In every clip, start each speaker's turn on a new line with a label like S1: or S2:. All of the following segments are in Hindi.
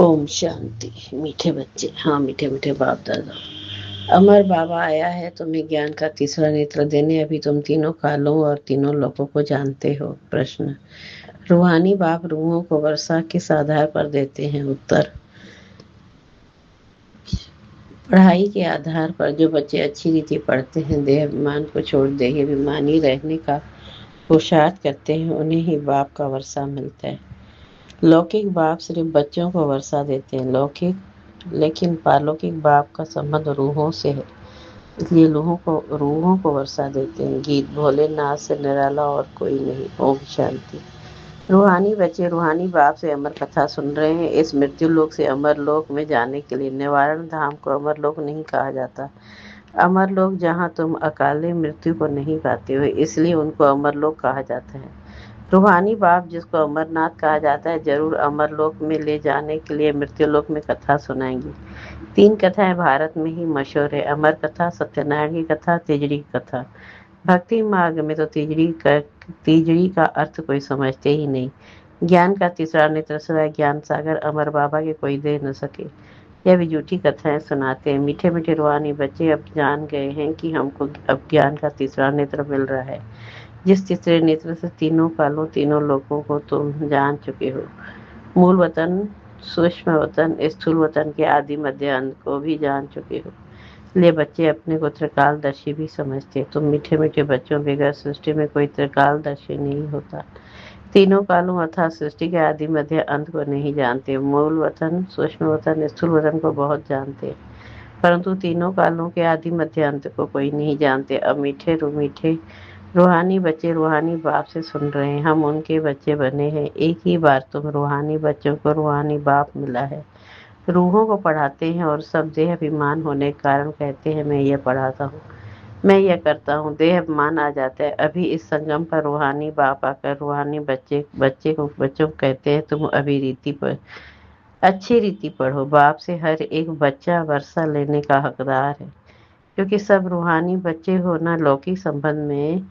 S1: ओम शांति। मीठे बच्चे, हाँ मीठे मीठे बाप दादा। अमर बाबा आया है तुम्हें ज्ञान का तीसरा नेत्र देने। अभी तुम तीनों कालों और तीनों लोकों को जानते हो। प्रश्न। रूहानी बाप रूहों को वर्षा किस आधार पर देते हैं? उत्तर। पढ़ाई के आधार पर। जो बच्चे अच्छी रीति पढ़ते हैं, देह अभिमान को छोड़ देह अभिमानी रहने का पुरुषार्थ करते हैं, उन्हें ही बाप का वर्षा मिलता है। लौकिक बाप सिर्फ बच्चों को वर्षा देते हैं, लेकिन पारलौकिक बाप का संबंध रूहों से है, इसलिए रूहों को वर्षा देते हैं। गीत। भोलेनाथ से निराला और कोई नहीं। ओम शांति। रूहानी बच्चे रूहानी बाप से अमर कथा सुन रहे हैं। इस मृत्यु लोक से अमर लोक में जाने के लिए निवारण धाम को अमर लोक नहीं कहा जाता। अमर लोक जहाँ तुम अकाले मृत्यु को नहीं पाते हो, इसलिए उनको अमर लोक कहा जाता है। रूहानी बाप, जिसको अमरनाथ कहा जाता है, जरूर अमरलोक में ले जाने के लिए मृत्युलोक में कथा सुनाएंगी। 3 कथाएं भारत में ही मशहूर है। अमर कथा, सत्यनारायण की कथा, तिजड़ी की कथा। भक्ति मार्ग में तो तिजड़ी का अर्थ कोई समझते ही नहीं। ज्ञान का तीसरा नेत्र सिवाय ज्ञान सागर अमर बाबा के कोई दे न सके। यह भी झूठी कथाएं सुनाते हैं। मीठे मीठे रूहानी बच्चे अब जान गए हैं कि हमको अब ज्ञान का तीसरा नेत्र मिल रहा है, जिस तीसरे नेत्र से तीनों कालों तीनों लोगों को तुम जान चुके हो। मूल वतन, सूक्ष्म वतन, स्थूल वतन के आदि मध्य अंत को भी जान चुके हो, इसलिए बच्चे अपने को त्रिकालदर्शी भी समझते। तुम मीठे मीठे बच्चों, बगैर सृष्टि में कोई त्रिकालदर्शी नहीं होता। तीनों कालों अर्थात सृष्टि के आदि मध्य अंत को नहीं जानते। मूल वतन, सूक्ष्म वतन, स्थूल वतन को बहुत जानते, परंतु तीनों कालों के आदि मध्य अंत को कोई नहीं जानते। अब मीठे रूहानी बच्चे रूहानी बाप से सुन रहे हैं। हम उनके बच्चे बने हैं। एक ही बार तुम रूहानी बच्चों को रूहानी बाप मिला है। रूहों को पढ़ाते हैं और सब देह अभिमान होने के कारण कहते हैं मैं यह पढ़ाता हूँ, मैं यह करता हूँ। देह अभिमान आ जाता है। अभी इस संगम पर रूहानी बाप आकर रूहानी बच्चों को कहते हैं तुम अभी रीति पर अच्छी रीति पढ़ो। बाप से हर एक बच्चा वर्षा लेने का हकदार है, क्योंकि सब रूहानी बच्चे होना लौकिक संबंध में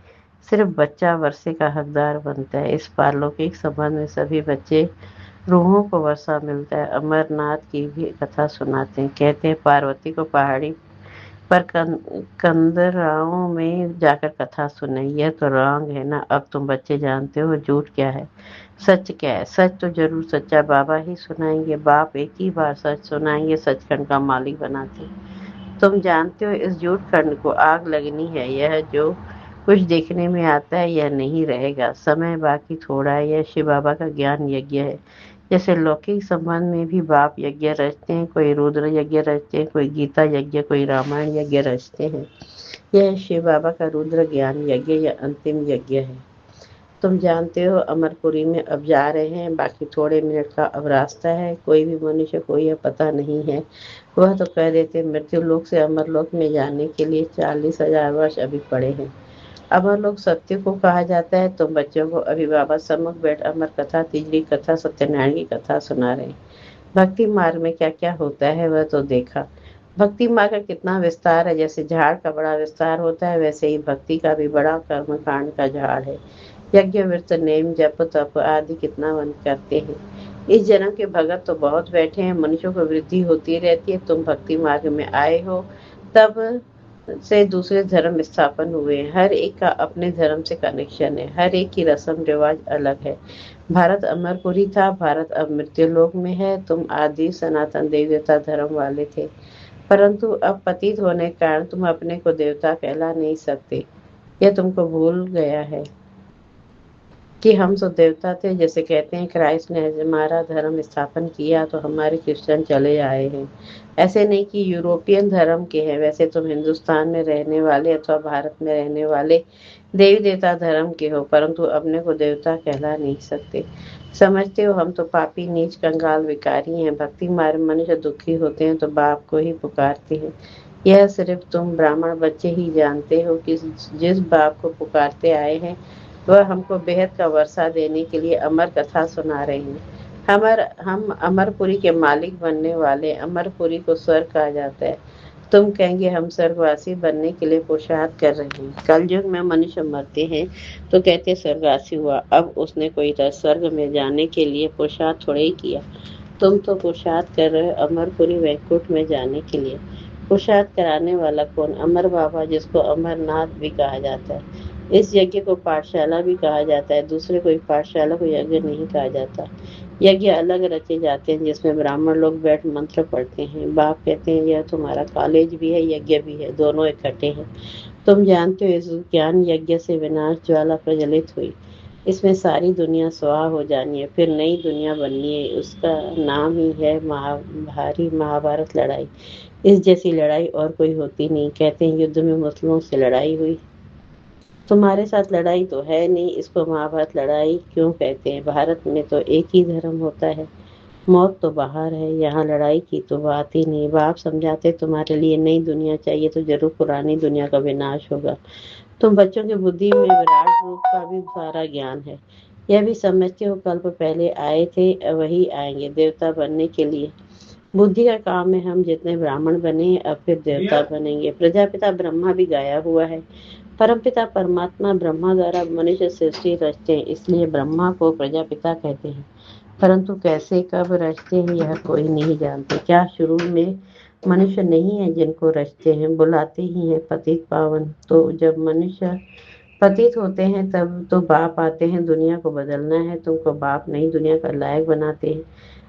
S1: सिर्फ बच्चा वर्षे का हकदार बनता है। इस पारलौकिक संबंध में सभी बच्चे रूहों को वर्षा मिलता है। अमरनाथ की भी कथा सुनाते हैं। कहते हैं पार्वती को पहाड़ी पर कंदराओं में जाकर कथा सुने। यह तो रॉन्ग है ना। अब तुम बच्चे जानते हो झूठ क्या है, सच क्या है। सच तो जरूर सच्चा बाबा ही सुनाएंगे। बाप एक ही बार सच सुनाएंगे, सचखंड का मालिक बनाते। तुम जानते हो इस झूठ खंड को आग लगनी है। यह जो कुछ देखने में आता है यह नहीं रहेगा। समय बाकी थोड़ा है। यह शिव बाबा का ज्ञान यज्ञ है। जैसे लौकिक संबंध में भी बाप यज्ञ रचते हैं, कोई रुद्र यज्ञ रचते हैं, कोई गीता यज्ञ, कोई रामायण यज्ञ रचते हैं। यह शिव बाबा का रुद्र ज्ञान यज्ञ या अंतिम यज्ञ है। तुम जानते हो अमरपुरी में अब जा रहे हैं। बाकी थोड़े मिनट का अब रास्ता है। कोई भी मनुष्य को यह पता नहीं है। वह तो कह देते मृत्यु लोक से अमरलोक में जाने के लिए 40,000 वर्ष अभी पड़े हैं। अमरलोक सत्य को कहा जाता है। तुम बच्चों को अभी बाबा सम्मुख बैठ अमर कथा, तिजड़ी कथा, सत्यनारायण की कथा सुना रहे हैं। भक्ति मार्ग में क्या क्या होता है वह तो देखा। भक्ति मार्ग का कितना विस्तार है। जैसे झाड़ का बड़ा विस्तार होता है, वैसे ही भक्ति का भी बड़ा कर्म कांड का झाड़ है। यज्ञ, व्रत, नेम, जप, तप आदि कितना मन करते हैं। इस जन्म के भगत तो बहुत बैठे हैं। मनुष्यों को वृद्धि होती रहती है। तुम भक्ति मार्ग में आए हो तब से दूसरे धर्म स्थापन हुए हैं। हर एक का अपने धर्म से कनेक्शन है। हर एक की रस्म रिवाज अलग है। भारत अमरपुरी था, भारत अब मृत्युलोक में है। तुम आदि सनातन देवी देवता धर्म वाले थे, परंतु अब पतित होने के कारण तुम अपने को देवता कहला नहीं सकते। यह तुमको भूल गया है कि हम तो देवता थे। जैसे कहते हैं क्राइस्ट ने हमारा धर्म स्थापन किया तो हमारे क्रिश्चियन चले आए हैं। ऐसे नहीं कि यूरोपियन धर्म के हैं। वैसे तुम हिंदुस्तान में रहने वाले अथवा भारत में रहने वाले देवी देवता धर्म के हो, परंतु अपने को देवता कहला नहीं सकते। समझते हो हम तो पापी, नीच, कंगाल, विकारी हैं। भक्ति मार्ग मनुष्य दुखी होते हैं तो बाप को ही पुकारते हैं। यह सिर्फ तुम ब्राह्मण बच्चे ही जानते हो कि जिस बाप को पुकारते आए हैं वह हमको बेहद का वर्षा देने के लिए अमर कथा सुना रहे हैं। हम अमरपुरी के मालिक बनने वाले। अमरपुरी को स्वर्ग कहा जाता है। तुम कहेंगे हम स्वर्गवासी बनने के लिए पुरुषार्थ कर रहे हैं। कलयुग में मनुष्य मरते हैं तो कहते स्वर्गवासी हुआ। अब उसने कोई स्वर्ग में जाने के लिए पुरुषार्थ थोड़े ही किया। तुम तो पुरुषार्थ कर रहे हो अमरपुरी वैकुंठ में जाने के लिए। पुरुषार्थ कराने वाला कौन? अमर बाबा, जिसको अमरनाथ भी कहा जाता है। इस यज्ञ को पाठशाला भी कहा जाता है। दूसरे कोई पाठशाला को यज्ञ नहीं कहा जाता। यज्ञ अलग रचे जाते हैं जिसमें ब्राह्मण लोग बैठ मंत्र पढ़ते हैं। बाप कहते हैं यह तुम्हारा कॉलेज भी है, यज्ञ भी है, दोनों इकट्ठे हैं। तुम जानते हो इस ज्ञान यज्ञ से विनाश ज्वाला प्रज्वलित हुई। इसमें सारी दुनिया स्वाहा हो जानी है, फिर नई दुनिया बननी है। उसका नाम ही है भारी महाभारत लड़ाई। इस जैसी लड़ाई और कोई होती नहीं। कहते हैं युद्ध में मुस्लिमों से लड़ाई हुई। तुम्हारे साथ लड़ाई तो है नहीं, इसको महाभारत लड़ाई क्यों कहते हैं? भारत में तो एक ही धर्म होता है। मौत तो बाहर है, यहाँ लड़ाई की तो बात ही नहीं। बाप समझाते तुम्हारे लिए नई दुनिया चाहिए तो जरूर पुरानी दुनिया का विनाश होगा। तुम बच्चों की बुद्धि में विराट रूप का भी सारा ज्ञान है। यह भी समझते हो कल्प पहले आए थे, वही आएंगे देवता बनने के लिए। बुद्धि का काम है, हम जितने ब्राह्मण बने अब फिर देवता बनेंगे। प्रजापिता ब्रह्मा भी गाया हुआ है। परमपिता परमात्मा ब्रह्मा द्वारा मनुष्य सृष्टि रचते हैं, इसलिए ब्रह्मा को प्रजापिता कहते हैं। परंतु कैसे कब रचते हैं यह कोई नहीं जानते। क्या शुरू में मनुष्य नहीं है जिनको रचते हैं? बुलाते ही हैं पतित पावन। तो जब मनुष्य पतित होते हैं तब तो बाप आते हैं, दुनिया को बदलना है। तुमको बाप नई दुनिया का लायक बनाते हैं।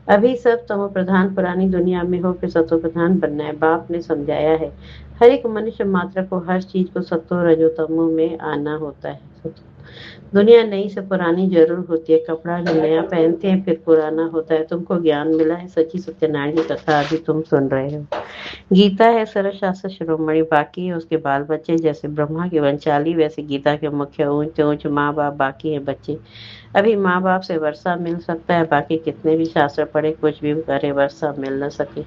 S1: अभी सब तमो प्रधान पुरानी दुनिया में हो, फिर सतो प्रधान बनना है। बाप ने समझाया है हर एक मनुष्य मात्र को हर चीज को सतो रजो तमो में आना होता है। दुनिया नई से पुरानी जरूर होती है। कपड़ा जो नया पहनते हैं फिर पुराना होता है। तुमको ज्ञान मिला है, सच्ची सत्यनारायण की कथा अभी तुम सुन रहे हो। गीता है सर्वशास्त्र शिरोमणि, बाकी है उसके बाल बच्चे। जैसे ब्रह्मा की वंशाली वैसे गीता के मुख्य ऊंच ऊंच माँ बाप, बाकी है बच्चे। अभी माँ बाप से वर्षा मिल सकता है, बाकी कितने भी शास्त्र पढ़े कुछ भी करे वर्षा मिल न सके।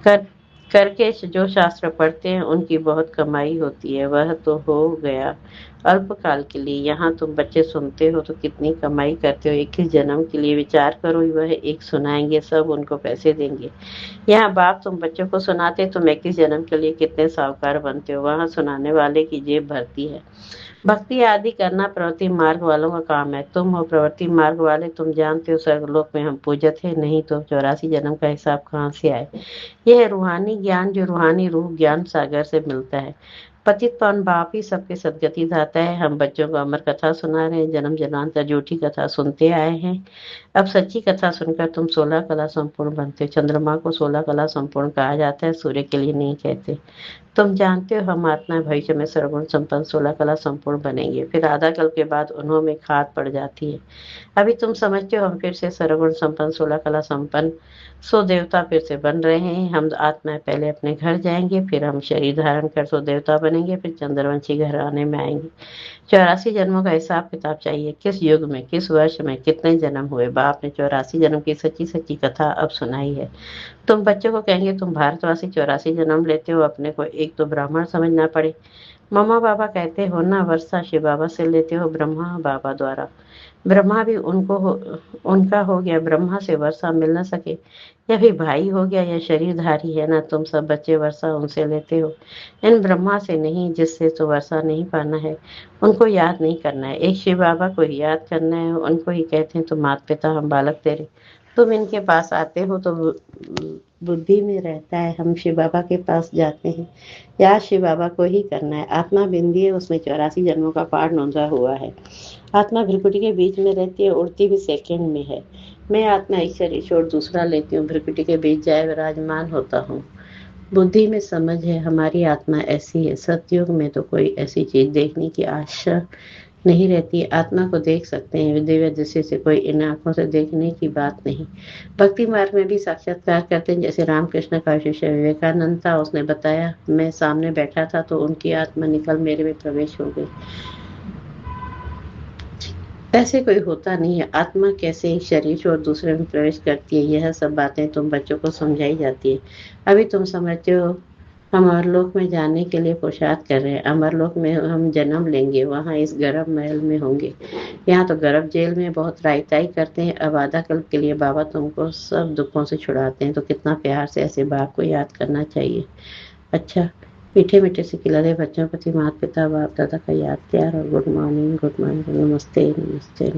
S1: कर करके जो शास्त्र पढ़ते हैं उनकी बहुत कमाई होती है। वह तो हो गया अल्पकाल के लिए। यहाँ तुम बच्चे सुनते हो तो कितनी कमाई करते हो। 21 जन्म के लिए विचार करो, वह एक सुनाएंगे सब उनको पैसे देंगे। यहाँ बाप तुम बच्चों को सुनाते तुम 21 जन्म के लिए कितने साहूकार बनते हो। वहाँ सुनाने वाले की जेब भरती है। भक्ति आदि करना प्रवृत्ति मार्ग वालों का काम है। तुम हो प्रवृत्ति मार्ग वाले, तुम जानते हो स्वर्गलोक में हम पूजत है, नहीं तो 84 जन्म का हिसाब कहाँ से आए। यह है रूहानी ज्ञान जो रूहानी रूह ज्ञान सागर से मिलता है। पतित पावन बाप ही सबके सदगति दाता है। हम बच्चों को अमर कथा सुना रहे हैं, जन्म जन्मांतर झूठी कथा सुनते आए हैं। अब सच्ची कथा सुनकर तुम 16 कला संपूर्ण बनते हो। चंद्रमा को 16 कला संपूर्ण कहा जाता है, सूर्य के लिए नहीं कहते। तुम जानते हो हम आत्मा भविष्य में सर्वगुण संपन्न 16 कला संपूर्ण बनेंगे। फिर आधा कल्प के बाद उन्हों में खाद पड़ जाती है। अभी तुम समझते हो हम फिर से सर्वगुण संपन्न 16 कला संपन्न सो देवता फिर से बन रहे हैं। हम आत्माएं पहले अपने घर जाएंगे, फिर हम शरीर धारण कर सो देवता बनेंगे, फिर चंद्रवंशी घर आने में आएंगे। 84 जन्मों का हिसाब किताब चाहिए। किस युग में, किस वर्ष में, कितने जन्म हुए। बाप ने 84 जन्म की सच्ची सच्ची कथा अब सुनाई है। तुम बच्चों को कहेंगे तुम भारतवासी 84 जन्म लेते हो, अपने को एक तो ब्राह्मण समझना पड़े। मम्मा बाबा कहते हो ना वर्षा शिव बाबा से लेते हो, ब्रह्मा बाबा द्वारा। ब्रह्मा भी उनका हो गया, ब्रह्मा से वर्षा मिल न सके। या फिर भाई हो गया या शरीरधारी है ना, तुम सब बच्चे वर्षा उनसे लेते हो। इन ब्रह्मा से नहीं, जिससे तो वर्षा नहीं पाना है उनको याद नहीं करना है। एक शिव बाबा को ही याद करना है, उनको ही कहते हैं तुम माता पिता हम बालक तेरे। तुम इनके पास आते हो तो बुद्धि में रहता है, हम शिव बाबा के पास जाते हैं। याद शिव बाबा को ही करना है। आत्मा बिंदी है, उसमें 84 जन्मों का पाठ नोंदा हुआ है। आत्मा भ्रिकुटी के बीच में रहती है, उड़ती भी सेकंड में है। मैं आत्मा एक शरीर छोड़ दूसरा लेती हूँ, भ्रिकुटी के बीच जाए विराजमान होता हूँ। बुद्धि में समझ है हमारी आत्मा ऐसी है। सतयुग में तो कोई ऐसी चीज देखने की आशा नहीं रहती। आत्मा को देख सकते हैं, दिव्य दृष्टि से, कोई इन आंखों से देखने की बात नहीं। भक्ति मार्ग में भी साक्षात्कार करते हैं। जैसे रामकृष्ण का शिष्य विवेकानंद था, उसने बताया मैं सामने बैठा था तो उनकी आत्मा निकल मेरे में प्रवेश हो गई। ऐसे कोई होता नहीं है। आत्मा कैसे एक शरीर छोड़ दूसरे में प्रवेश करती है, यह सब बातें तुम बच्चों को समझाई जाती है। अभी तुम समझते हो हम अमरलोक में जाने के लिए पुरुषार्थ कर रहे हैं। अमरलोक में हम जन्म लेंगे, वहाँ इस गर्भ महल में होंगे। यहाँ तो गर्भ जेल में बहुत रायताई करते हैं। अब आधा कल्प के लिए बाबा तुमको सब दुखों से छुड़ाते हैं, तो कितना प्यार से ऐसे बाप को याद करना चाहिए। अच्छा, मीठे मीठे से खिलाते बच्चों प्रति माता पिता बाप दादा का याद प्यार और गुड मॉर्निंग नमस्ते नमस्ते।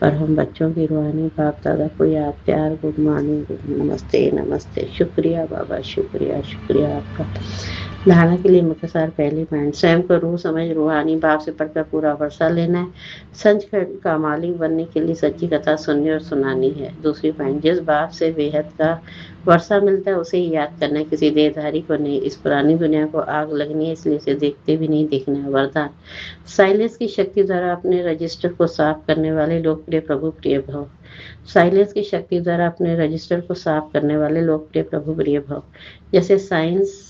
S1: और हम बच्चों की रूहानी बाप दादा को याद, प्यार, गुड मॉर्निंग, नमस्ते नमस्ते। शुक्रिया बाबा, शुक्रिया शुक्रिया आपका। धारणा के लिए मुख्य सार पहली पॉइंट, स्वयं को रूह समझ रूहानी बाप से पढ़कर पूरा वर्षा लेना है। सचखंड का मालिक बनने के लिए सच्ची कथा सुननी और सुनानी है। दूसरी पॉइंट, जिस बाप से बेहद का वर्षा मिलता है उसे ही याद करना है, किसी देहधारी को नहीं। इस पुरानी दुनिया को आग लगनी है, इसलिए इसे देखते भी नहीं देखना है। वरदान, साइलेंस की शक्ति द्वारा अपने रजिस्टर को साफ करने वाले लोकप्रिय प्रभु प्रिय भव। साइलेंस की शक्ति द्वारा अपने रजिस्टर को साफ करने वाले लोकप्रिय प्रभु प्रिय भव। जैसे साइंस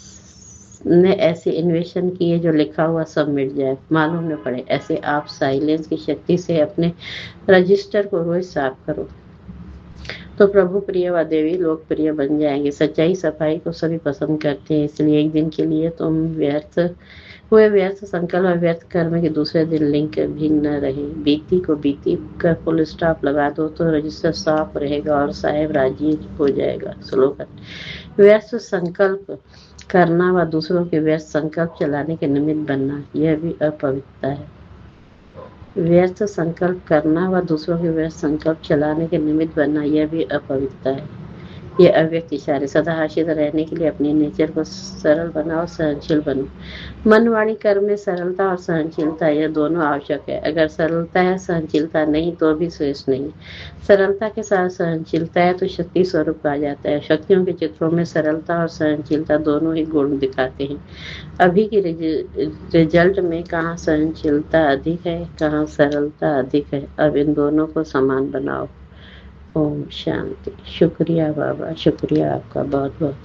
S1: ने ऐसे इन्वेशन किए जो लिखा हुआ सब मिट जाए, मालूम न पड़े, ऐसे आप साइलेंस की शक्ति से अपने रजिस्टर को रोज साफ करो तो प्रभु प्रिय व देवी लोकप्रिय बन जाएंगे। सच्चाई सफाई को सभी पसंद करते हैं, इसलिए एक दिन के लिए तुम व्यर्थ संकल्प और व्यर्थ कर्म के दूसरे दिन लिंक भी न रहे। बीती को बीती कर फुल स्टॉप लगा दो तो रजिस्टर साफ रहेगा और साहेब राजी हो जाएगा। स्लोगन, व्यर्थ संकल्प करना व दूसरों के व्यर्थ संकल्प चलाने के निमित्त बनना, यह भी अपवित्रता है। व्यर्थ संकल्प करना व दूसरों के व्यर्थ संकल्प चलाने के निमित्त बनना, यह भी अपवित्रता है। ये अव्यक्त इशारे, सदा हर्षित रहने के लिए अपने नेचर को सरल बनाओ, सहनशील बनो। मन वाणी कर्म में सरलता और सहनशीलता, यह दोनों आवश्यक है। अगर सरलता है सहनशीलता नहीं तो भी श्रेष्ठ नहीं। सरलता के साथ सहनशीलता है तो शक्ति स्वरूप आ जाता है। शक्तियों के चित्रों में सरलता और सहनशीलता दोनों ही गुण दिखाते हैं। अभी की रिजल्ट में कहाँ सहनशीलता अधिक है, कहाँ सरलता अधिक है। अब इन दोनों को समान बनाओ। ओम शांति। शुक्रिया बाबा, शुक्रिया आपका बहुत बहुत।